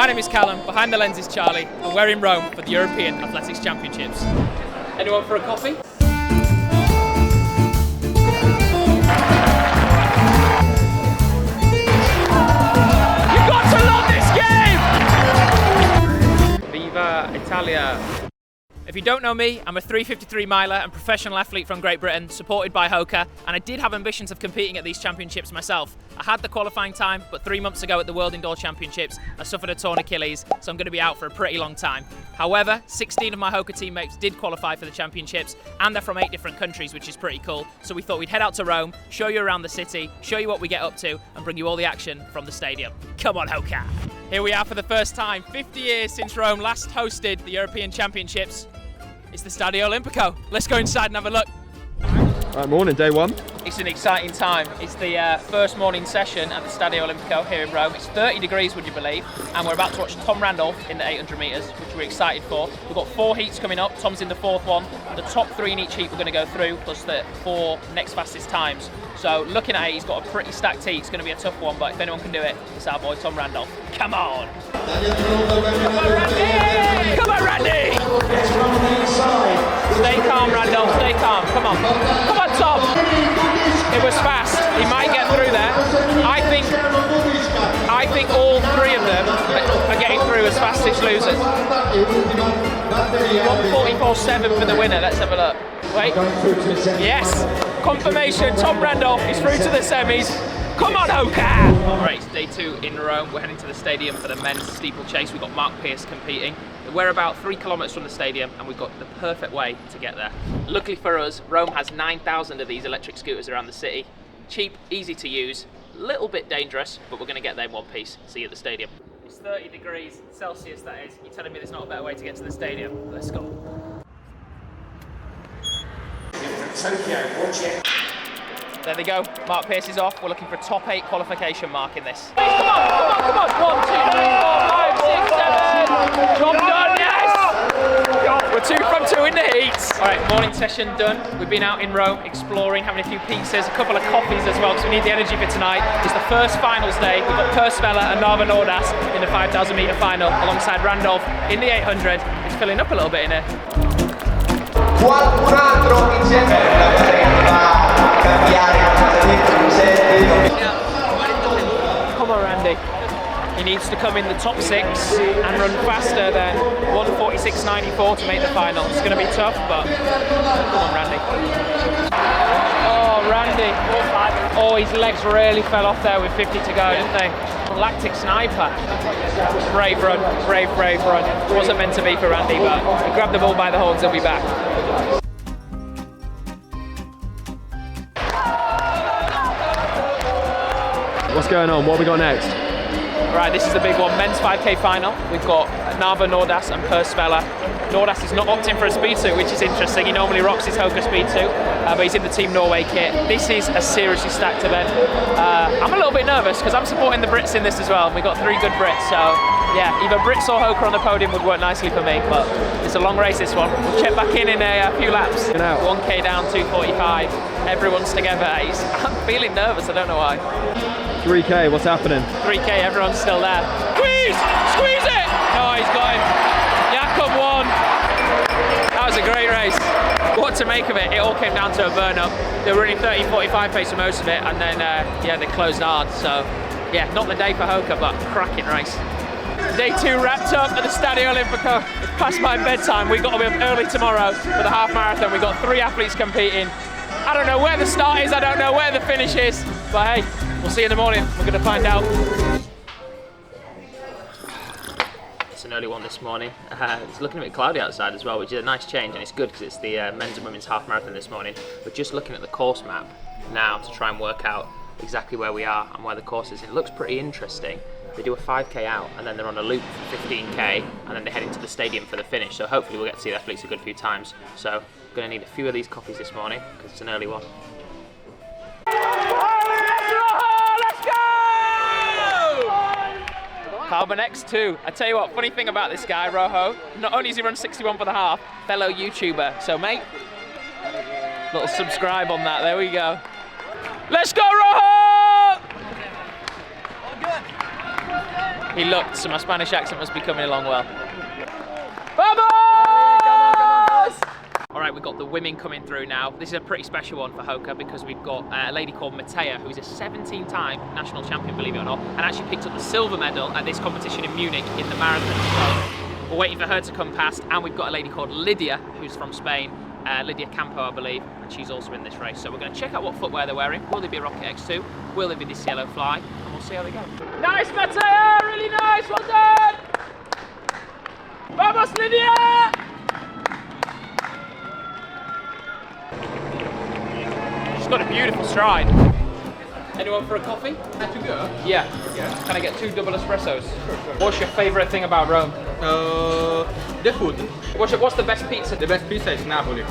My name is Callum, behind the lens is Charlie, and we're in Rome for the European Athletics Championships. Anyone for a coffee? You've got to love this game! Viva Italia! If you don't know me, I'm a 353 miler and professional athlete from Great Britain, supported by HOKA, and I did have ambitions of competing at these championships myself. I had the qualifying time, but 3 months ago at the World Indoor Championships, I suffered a torn Achilles, so I'm going to be out for a pretty long time. However, 16 of my HOKA teammates did qualify for the championships, and they're from 8 different countries, which is pretty cool. So we thought we'd head out to Rome, show you around the city, show you what we get up to, and bring you all the action from the stadium. Come on, HOKA! Here we are for the first time, 50 years since Rome last hosted the European Championships. It's the Stadio Olimpico. Let's go inside and have a look. Right, morning, day one. It's an exciting time. It's the first morning session at the Stadio Olimpico here in Rome. It's 30 degrees, would you believe? And we're about to watch Tom Randolph in the 800 metres, which we're excited for. We've got 4 heats coming up. Tom's in the 4th one. The top 3 in each heat we're going to go through, plus the 4 next fastest times. So looking at it, he's got a pretty stacked heat. It's going to be a tough one, but if anyone can do it, it's our boy Tom Randolph. Come on! Come on, Randy! Come on, Randy! Stay calm, Randolph. Stay calm. Come on. Come on, Tom! It was fast. He might get through there. I think all 3 of them are getting through as fastest losers. 1:44.7 for the winner. Let's have a look. Wait. Yes. Confirmation. Tom Randolph is through to the semis. Come on, HOKA! Right, it's day 2 in Rome. We're heading to the stadium for the men's steeplechase. We've got Mark Pierce competing. We're about 3 kilometres from the stadium, and we've got the perfect way to get there. Luckily for us, Rome has 9,000 of these electric scooters around the city. Cheap, easy to use, a little bit dangerous, but we're going to get there in one piece. See you at the stadium. It's 30 degrees Celsius, that is. You're telling me there's not a better way to get to the stadium? Let's go. There they go. Mark Pierce is off. We're looking for a top 8 qualification mark in this. Come on, come on, come on. 1, 2, 3, 4, 5, 6, 7. Job done, yes! We're 2 from 2 in the heats. All right, morning session done. We've been out in Rome exploring, having a few pizzas, a couple of coffees as well, because we need the energy for tonight. It's the first finals day. We've got Persvella and Nava Nordas in the 5,000 metre final, alongside Randolph in the 800. It's filling up a little bit in here. Qualcun altro insieme alla cambiare Come on, Randy. He needs to come in the top 6 and run faster than 1:46.94 to make the final. It's going to be tough, but come on, Randy. Oh, Randy. Oh, his legs really fell off there with 50 to go, didn't they? Lactic sniper. Brave run, brave run. It wasn't meant to be for Randy, but he grabbed the ball by the horns, he'll be back. What's going on? What have we got next? Right, this is the big one, men's 5k final. We've got Nava Nordas and Persvella. Nordas is not opting for a speed suit, which is interesting. He normally rocks his HOKA speed suit, but he's in the Team Norway kit. This is a seriously stacked event. I'm a little bit nervous because I'm supporting the Brits in this as well. We've got 3 good Brits, so yeah, either Brits or HOKA on the podium would work nicely for me, but it's a long race, this one. We'll check back in a few laps. 1k down, 2:45. Everyone's together. I'm feeling nervous, I don't know why. 3k, what's happening? 3k, everyone's still there. Squeeze it! No, he's got him. Jakob won. That was a great race. What to make of it? It all came down to a burn-up. They were running 30-45 pace for most of it, and then yeah, they closed hard. So yeah, not the day for HOKA, but cracking race. Day 2 wrapped up at the Stadio Olimpico. It's past my bedtime. We've got to be up early tomorrow for the half marathon. We've got 3 athletes competing. I don't know where the start is, I don't know where the finish is, but hey, we'll see in the morning. We're going to find out. It's an early one this morning. It's looking a bit cloudy outside as well, which is a nice change, and it's good because it's the men's and women's half marathon this morning. We're just looking at the course map now to try and work out exactly where we are and where the course is. It looks pretty interesting. They do a 5k out and then they're on a loop for 15k and then they head into the stadium for the finish. So hopefully we'll get to see the athletes a good few times. So going to need a few of these coffees this morning because it's an early one. Let's go! Carbon X2. I tell you what, funny thing about this guy, Rojo, not only does he run 61 for the half, fellow YouTuber. So mate, little subscribe on that, there we go. Let's go, Rojo! He looked, so my Spanish accent must be coming along well. Vamos! All right, we've got the women coming through now. This is a pretty special one for HOKA because we've got a lady called Matea, who's a 17-time national champion, believe it or not, and actually picked up the silver medal at this competition in Munich in the marathon. So we're waiting for her to come past, and we've got a lady called Lydia, who's from Spain, Lydia Campo, I believe, and she's also in this race. So we're going to check out what footwear they're wearing. Will they be a Rocket X2? Will they be this yellow fly? And we'll see how they go. Nice, Matea! Really nice! Well done! Vamos, Lydia! She's got a beautiful stride. Anyone for a coffee? To go? Yeah. Can I get 2 double espressos? Sure. What's your favourite thing about Rome? The food. What's the best pizza? The best pizza is Napoli.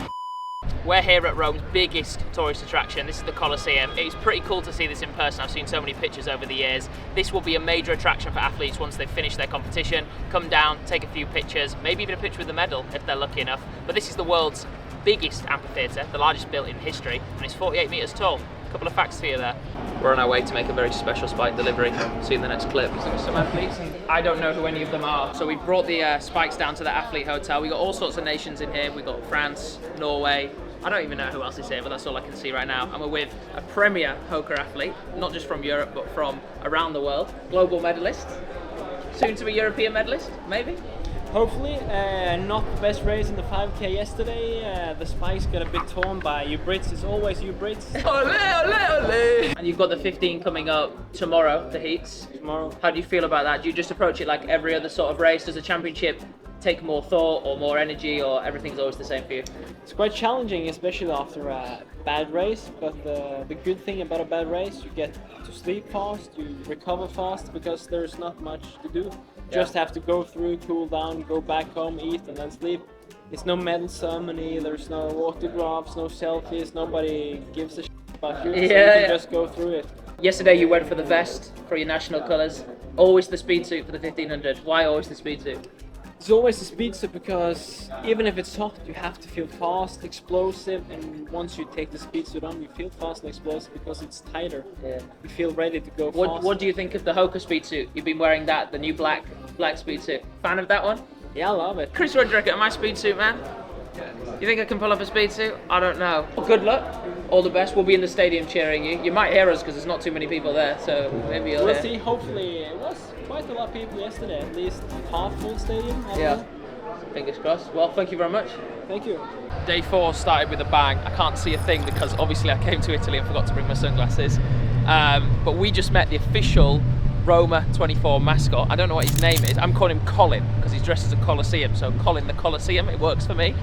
We're here at Rome's biggest tourist attraction. This is the Colosseum. It's pretty cool to see this in person. I've seen so many pictures over the years. This will be a major attraction for athletes once they've finished their competition. Come down, take a few pictures, maybe even a picture with the medal if they're lucky enough. But this is the world's biggest amphitheatre, the largest built in history, and it's 48 metres tall. A couple of facts for you there. We're on our way to make a very special spike delivery. See you in the next clip. So some athletes, and I don't know who any of them are. So we've brought the spikes down to the athlete hotel. We've got all sorts of nations in here. We've got France, Norway. I don't even know who else is here, but that's all I can see right now. And we're with a premier HOKA athlete, not just from Europe, but from around the world. Global medalist, soon to be European medalist, maybe? Hopefully, not the best race in the 5K yesterday. The spikes got a bit torn by you Brits. It's always you Brits. Ole, ole, ole. And you've got the 15 coming up tomorrow, the heats. Tomorrow. How do you feel about that? Do you just approach it like every other sort of race? Does a championship take more thought or more energy, or everything's always the same for you? It's quite challenging, especially after a bad race. But the good thing about a bad race, you get to sleep fast, you recover fast, because there's not much to do. Just have to go through, cool down, go back home, eat, and then sleep. It's no medal ceremony, there's no autographs, no selfies, nobody gives a shit about you, so you can just go through it. Yesterday you went for the vest for your national colours. Always the speed suit for the 1500. Why always the speed suit? It's always the speed suit because even if it's hot, you have to feel fast, explosive, and once you take the speed suit on, you feel fast and explosive because it's tighter. Yeah. You feel ready to go fast. What do you think of the HOKA speed suit? You've been wearing that, the new black speed suit. Fan of that one? Yeah, I love it. Chris, what do you reckon of my speed suit, man? You think I can pull off a speed suit? I don't know. Good luck. All the best. We'll be in the stadium cheering you. You might hear us because there's not too many people there, so maybe you'll We'll hear. see. Hopefully, it was quite a lot of people yesterday. At least half full stadium. I Yeah. think. Fingers crossed. Well, thank you very much. Thank you. Day 4 started with a bang. I can't see a thing because obviously I came to Italy and forgot to bring my sunglasses. But we just met the official Roma 24 mascot. I don't know what his name is. I'm calling him Colin because he's dressed as a Colosseum. So Colin the Colosseum, it works for me.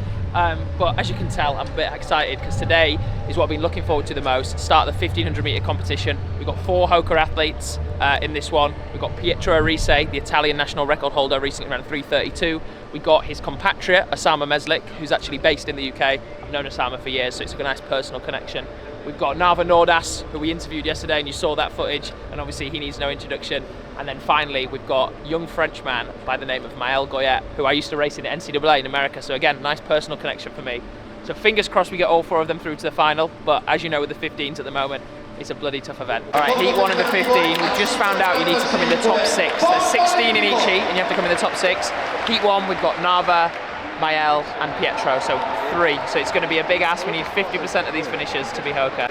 But as you can tell, I'm a bit excited because today is what I've been looking forward to the most. Start the 1500 metre competition. We've got 4 HOKA athletes in this one. We've got Pietro Arise, the Italian national record holder, recently ran 3:32. We got his compatriot, Osama Meslik, who's actually based in the UK. I've known Osama for years, so it's a nice personal connection. We've got Nava Nordas, who we interviewed yesterday, and you saw that footage, and obviously he needs no introduction. And then finally, we've got a young Frenchman by the name of Maël Goyet, who I used to race in the NCAA in America, so again, nice personal connection for me. So fingers crossed we get all 4 of them through to the final, but as you know with the 15s at the moment, it's a bloody tough event. All right, heat 1 of the 15, we've just found out you need to come in the top 6. There's 16 in each heat, and you have to come in the top 6. Heat 1, we've got Nava, Maël and Pietro, so 3. So it's going to be a big ask. We need 50% of these finishers to be HOKA.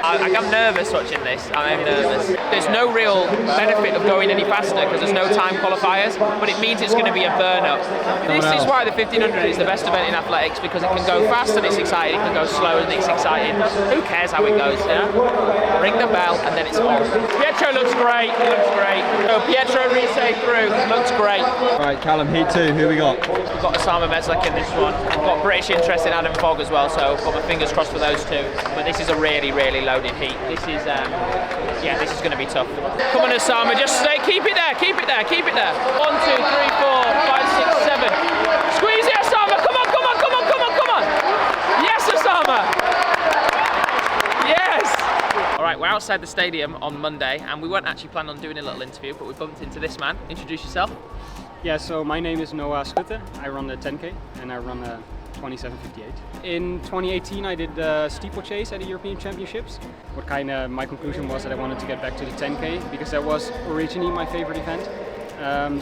I'm nervous watching this. I'm nervous. There's no real benefit of going any faster because there's no time qualifiers, but it means it's going to be a burn-up. This is why the 1500 is the best event in athletics, because it can go fast and it's exciting, it can go slow and it's exciting. Who cares how it goes, yeah? Ring the bell and then it's on. Pietro looks great, he looks great. So Pietro Arise through, looks great. All right, Callum, heat 2, who we got? We've got Osama Meslik in this one. We've got British interest in Adam Fogg as well, so got my fingers crossed for those 2. But this is a really, really loaded heat. This is, this is going to be tough. Come on, Osama, just stay, keep it there, keep it there, keep it there. 1, 2, 3, 4, 5, 6, 7. Squeeze it, Osama, come on, come on, come on, come on, come on. Yes, Osama. Yes. All right, we're outside the stadium on Monday, and we weren't actually planning on doing a little interview, but we bumped into this man. Introduce yourself. Yeah, so my name is Noah Schutte. I run the 10K and I run 27:58. In 2018 I did Steeplechase at the European Championships. What kind of my conclusion was that I wanted to get back to the 10K because that was originally my favorite event.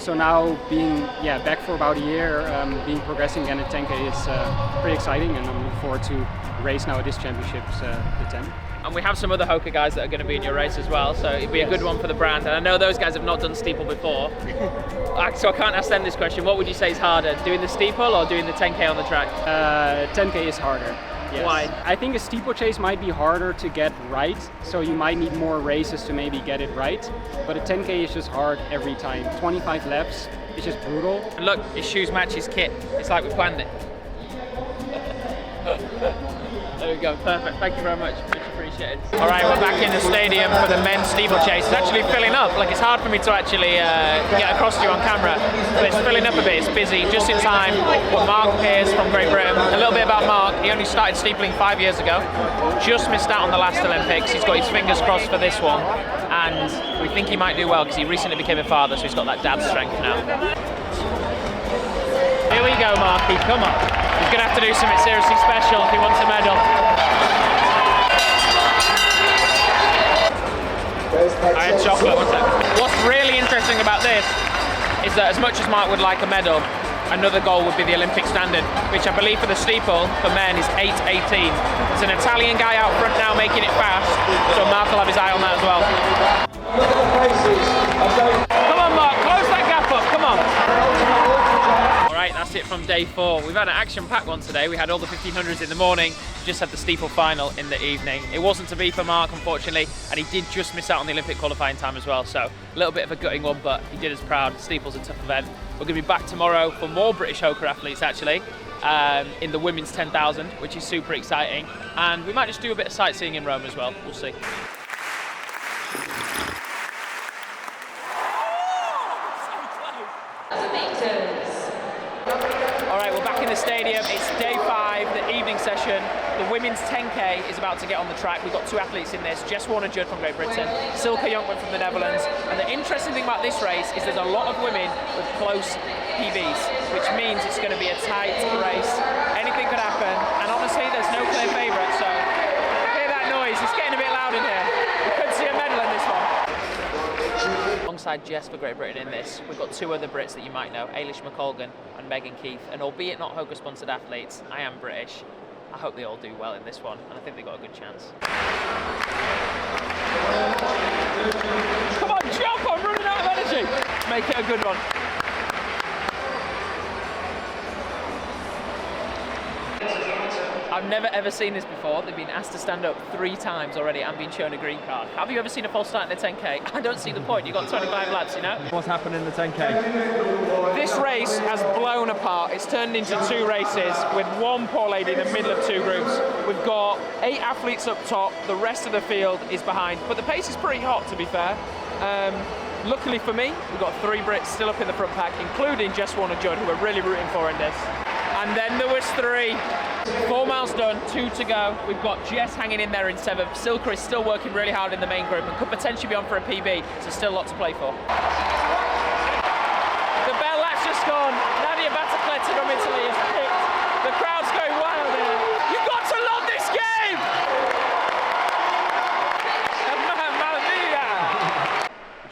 So now being back for about a year, being progressing again at 10K is pretty exciting, and I'm looking forward to race now at this championships, the 10. And we have some other HOKA guys that are going to be in your race as well, so it'd be a good one for the brand. And I know those guys have not done steeple before, so I can't ask them this question. What would you say is harder, doing the steeple or doing the 10K on the track? 10K is harder. Yes. Why? I think a steeplechase might be harder to get right, so you might need more races to maybe get it right. But a 10K is just hard every time. 25 laps is just brutal. And look, his shoes match his kit. It's like we planned it. There we go, perfect. Thank you very much. Much appreciated. All right, we're back in the stadium for the men's steeplechase. It's actually filling up. Like, it's hard for me to actually get across to you on camera, but it's filling up a bit. It's busy. Just in time. Mark Pearce from Great Britain. A little bit about Mark. He only started steepling 5 years ago. Just missed out on the last Olympics. He's got his fingers crossed for this one, and we think he might do well because he recently became a father, so he's got that dad strength now. Here we go, Marky. Come on. He's going to have to do something seriously special if he wants a medal. I had chocolate, one sec. What's really interesting about this is that as much as Mark would like a medal, another goal would be the Olympic standard, which I believe for the steeple, for men, is 8:18. There's an Italian guy out front now making it fast, so Mark will have his eye on that as well. Come on, Mark, close that gap up, come on. Alright, that's it from day 4. We've had an action-packed one today. We had all the 1500s in the morning, just had the steeple final in the evening. It wasn't to be for Mark, unfortunately, and he did just miss out on the Olympic qualifying time as well, so a little bit of a gutting one, but he did us proud. Steeple's a tough event. We're going to be back tomorrow for more British HOKA athletes, actually, in the women's 10,000, which is super exciting, and we might just do a bit of sightseeing in Rome as well. We'll see. Alright, we're back in the stadium. It's day 5, the evening session. The women's 10K is about to get on the track. We've got 2 athletes in this, Jess Warner-Judd from Great Britain, Silke Jonkman from the Netherlands. And the interesting thing about this race is there's a lot of women with close PBs, which means it's going to be a tight race. Anything could happen, and honestly, there's no clear favourite, so hear that noise, it's getting a bit loud in here. We could see a medal in this one. Alongside Jess for Great Britain in this, we've got 2 other Brits that you might know, Ailish McColgan and Megan Keith, and albeit not HOKA sponsored athletes, I am British. I hope they all do well in this one, and I think they've got a good chance. Come on, jump! I'm running out of energy! Make it a good one. I've never ever seen this before. They've been asked to stand up 3 times already and been shown a green card. Have you ever seen a false start in the 10K? I don't see the point. You've got 25 laps, you know? What's happened in the 10K? This race has blown apart. It's turned into 2 races with one poor lady in the middle of 2 groups. We've got 8 athletes up top. The rest of the field is behind. But the pace is pretty hot, to be fair. Luckily for me, we've got 3 Brits still up in the front pack, including Jess Warner-Judd, who we're really rooting for in this. And then there was 3. 4 miles done, 2 to go. We've got Jess hanging in there in 7th. Silke is still working really hard in the main group and could potentially be on for a PB, so still a lot to play for. The bell lap's just gone. Nadia Battacletta from Italy is picked. The crowd's going wild here. You've got to love this game!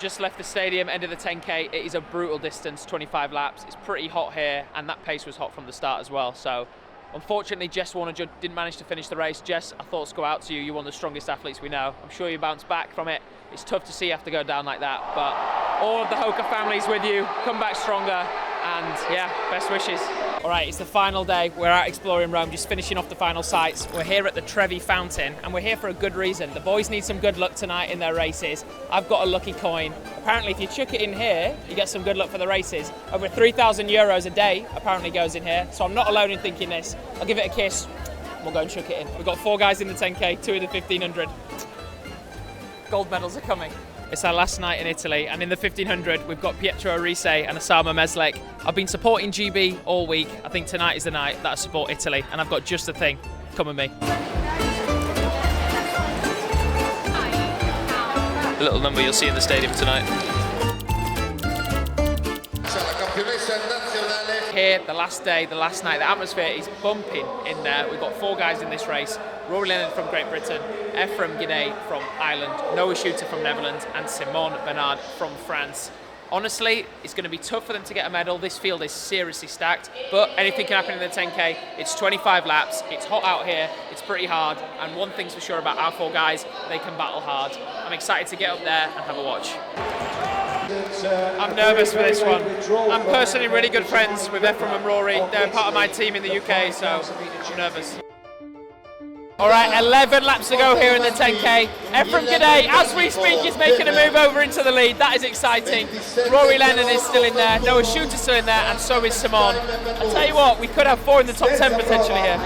Just left the stadium, end of the 10K. It is a brutal distance, 25 laps. It's pretty hot here, and that pace was hot from the start as well. So, unfortunately, Jess Warner-Judd didn't manage to finish the race. Jess, our thoughts go out to you. You're one of the strongest athletes we know. I'm sure you bounce back from it. It's tough to see you have to go down like that, but all of the HOKA family's with you. Come back stronger, and yeah, best wishes. All right, it's the final day. We're out exploring Rome, just finishing off the final sites. We're here at the Trevi Fountain, and we're here for a good reason. The boys need some good luck tonight in their races. I've got a lucky coin. Apparently, if you chuck it in here, you get some good luck for the races. Over 3,000 euros a day apparently goes in here, so I'm not alone in thinking this. I'll give it a kiss. We'll go and chuck it in. We've got 4 guys in the 10K, 2 in the 1500. Gold medals are coming. It's our last night in Italy, and in the 1500 we've got Pietro Arise and Osama Meslek. I've been supporting GB all week. I think tonight is the night that I support Italy, and I've got just the thing. Come with me. A little number you'll see in the stadium tonight. here, the last day, the last night. The atmosphere is bumping in there. We've got 4 guys in this race. Rory Lennon from Great Britain, Ephraim Guinée from Ireland, Noah Shooter from Netherlands, and Simon Bernard from France. Honestly, it's going to be tough for them to get a medal. This field is seriously stacked, but anything can happen in the 10K. It's 25 laps, it's hot out here, it's pretty hard, and one thing's for sure about our 4 guys, they can battle hard. I'm excited to get up there and have a watch. I'm nervous for this one. I'm personally really good friends with Ephraim and Rory. They're part of my team in the UK, so I'm nervous. All right, 11 laps to go here in the 10K. Ephraim Guinée, as we speak, is making a move over into the lead. That is exciting. Rory Lennon is still in there. Noah Shooter's still in there, and so is Simon. I'll tell you what, we could have 4 in the top 10 potentially here.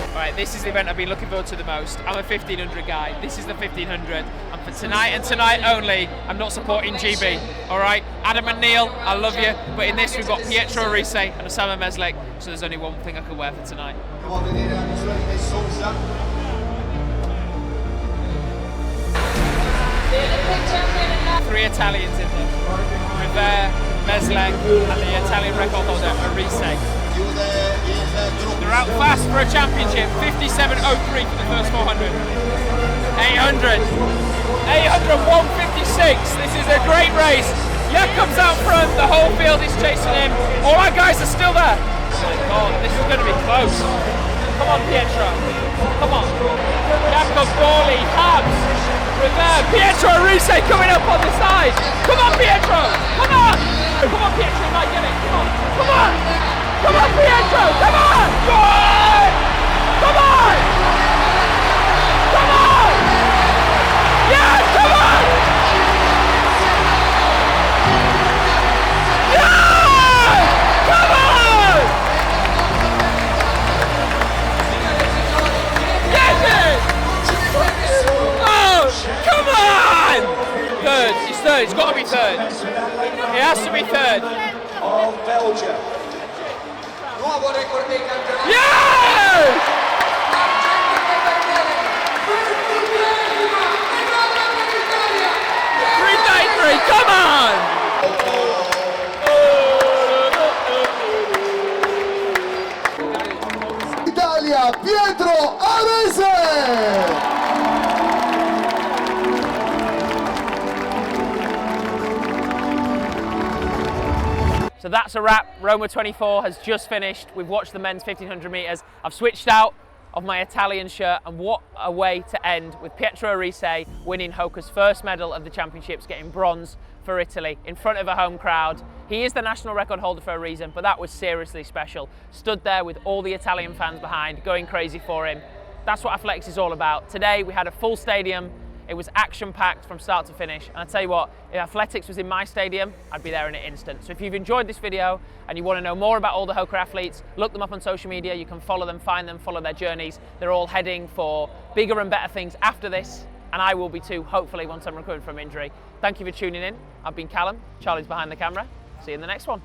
Alright, this is the event I've been looking forward to the most. I'm a 1500 guy. This is the 1500. And for tonight and tonight only, I'm not supporting GB. Alright? Adam and Neil, I love you. But in this, we've got Pietro Arise and Osama Meslek. So there's only one thing I can wear for tonight. 3 Italians in there. Rivera, Meslek, and the Italian record holder, Arise. They're out fast for a championship. 57.03 for the first 400. 800. 156. This is a great race. Jakob's out front. The whole field is chasing him. All our guys are still there. Oh, this is going to be close. Come on, Pietro. Come on. Jakob, Gawley, Habs, Rivera, Pietro Arise coming up on the side. Come on, Pietro. Come on. Come on, Pietro. You might get it. Come on. Come on. Come on, Pietro! Come on! Good! Come on! Come on! Yes, come on! Yes! Come on! Get it! Oh, come on! Third. It's third. It's got to be third. It has to be third. Of Belgium. Yes! 393, come on! Italia, Pietro Arise! So that's a wrap. Roma 24 has just finished. We've watched the men's 1500 metres. I've switched out of my Italian shirt, and what a way to end with Pietro Arise winning HOKA's first medal of the championships, getting bronze for Italy in front of a home crowd. He is the national record holder for a reason, but that was seriously special. Stood there with all the Italian fans behind, going crazy for him. That's what athletics is all about. Today we had a full stadium. It was action-packed from start to finish, and I tell you what, if athletics was in my stadium, I'd be there in an instant. So if you've enjoyed this video and you want to know more about all the HOKA athletes, look them up on social media. You can follow them, find them, follow their journeys. They're all heading for bigger and better things after this, and I will be too, hopefully, once I'm recovered from injury. Thank you for tuning in. I've been Callum. Charlie's behind the camera. See you in the next one.